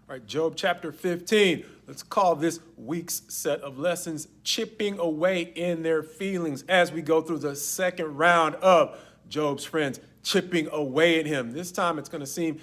All right, Job chapter 15. Let's call this week's set of lessons chipping away in their feelings as we go through the second round of Job's friends chipping away at him. This time it's going to seem,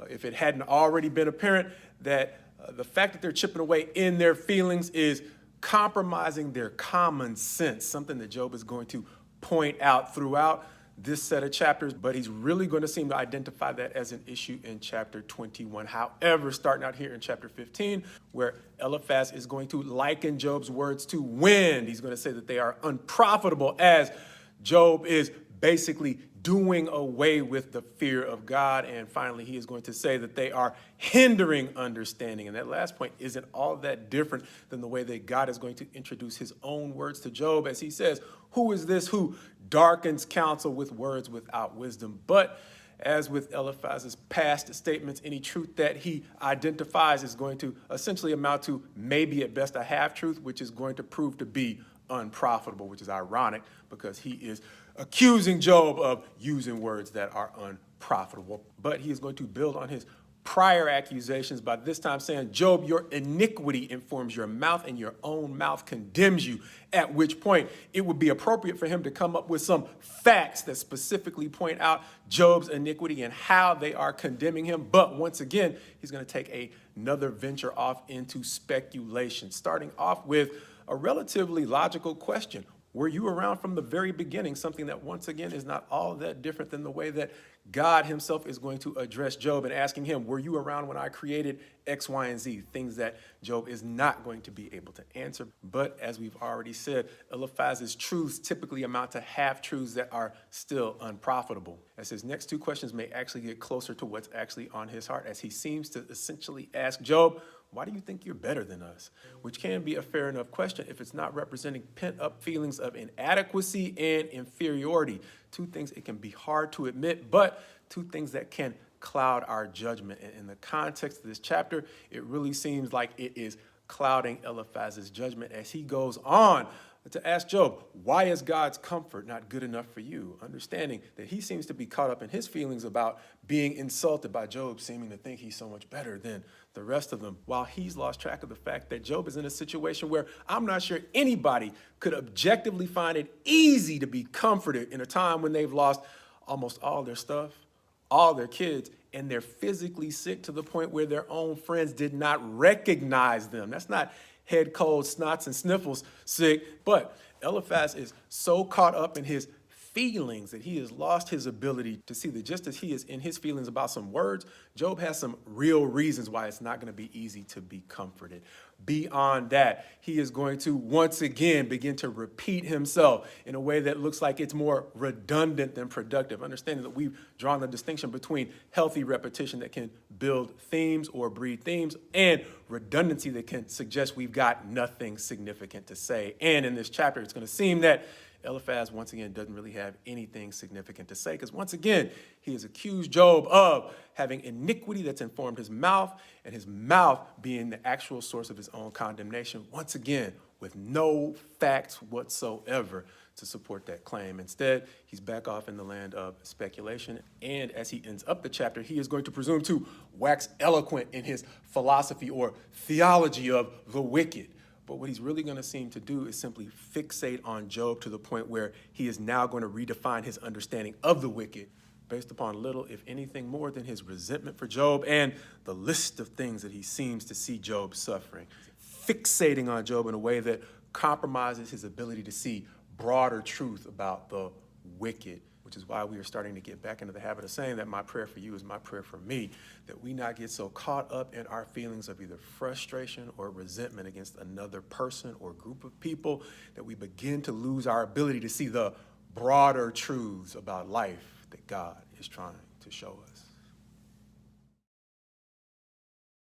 if it hadn't already been apparent, that the fact that they're chipping away in their feelings is compromising their common sense, something that Job is going to point out throughout this set of chapters, but he's really going to seem to identify that as an issue in chapter 21. However, starting out here in chapter 15, where Eliphaz is going to liken Job's words to wind, he's going to say that they are unprofitable as Job is basically doing away with the fear of God. And finally, he is going to say that they are hindering understanding. And that last point isn't all that different than the way that God is going to introduce his own words to Job as he says, "Who is this who darkens counsel with words without wisdom?" But as with Eliphaz's past statements, any truth that he identifies is going to essentially amount to maybe at best a half-truth, which is going to prove to be unprofitable, which is ironic because he is accusing Job of using words that are unprofitable. But he is going to build on his prior accusations by this time saying, "Job, your iniquity informs your mouth and your own mouth condemns you," at which point it would be appropriate for him to come up with some facts that specifically point out Job's iniquity and how they are condemning him. But once again, he's going to take another venture off into speculation, starting off with a relatively logical question. Were you around from the very beginning? Something that, once again, is not all that different than the way that God himself is going to address Job and asking him, were you around when I created X, Y, and Z? Things that Job is not going to be able to answer. But as we've already said, Eliphaz's truths typically amount to half-truths that are still unprofitable. As his next two questions may actually get closer to what's actually on his heart, as he seems to essentially ask Job, why do you think you're better than us? Which can be a fair enough question if it's not representing pent-up feelings of inadequacy and inferiority. Two things it can be hard to admit, but two things that can cloud our judgment. And in the context of this chapter, it really seems like it is clouding Eliphaz's judgment as he goes on to ask Job, why is God's comfort not good enough for you? Understanding that he seems to be caught up in his feelings about being insulted by Job, seeming to think he's so much better than the rest of them, while he's lost track of the fact that Job is in a situation where I'm not sure anybody could objectively find it easy to be comforted in a time when they've lost almost all their stuff, all their kids, and they're physically sick to the point where their own friends did not recognize them. That's not head cold, snots, and sniffles sick, but Eliphaz is so caught up in his feelings that he has lost his ability to see that just as he is in his feelings about some words, Job has some real reasons why it's not going to be easy to be comforted. Beyond that, he is going to once again begin to repeat himself in a way that looks like it's more redundant than productive, understanding that we've drawn the distinction between healthy repetition that can build themes or breed themes and redundancy that can suggest we've got nothing significant to say. And in this chapter, it's going to seem that Eliphaz, once again, doesn't really have anything significant to say because, once again, he has accused Job of having iniquity that's informed his mouth and his mouth being the actual source of his own condemnation, once again, with no facts whatsoever to support that claim. Instead, he's back off in the land of speculation. And as he ends up the chapter, he is going to presume to wax eloquent in his philosophy or theology of the wicked. But what he's really going to seem to do is simply fixate on Job to the point where he is now going to redefine his understanding of the wicked based upon little, if anything, more than his resentment for Job and the list of things that he seems to see Job suffering. Fixating on Job in a way that compromises his ability to see broader truth about the wicked, which is why we are starting to get back into the habit of saying that my prayer for you is my prayer for me, that we not get so caught up in our feelings of either frustration or resentment against another person or group of people that we begin to lose our ability to see the broader truths about life that God is trying to show us.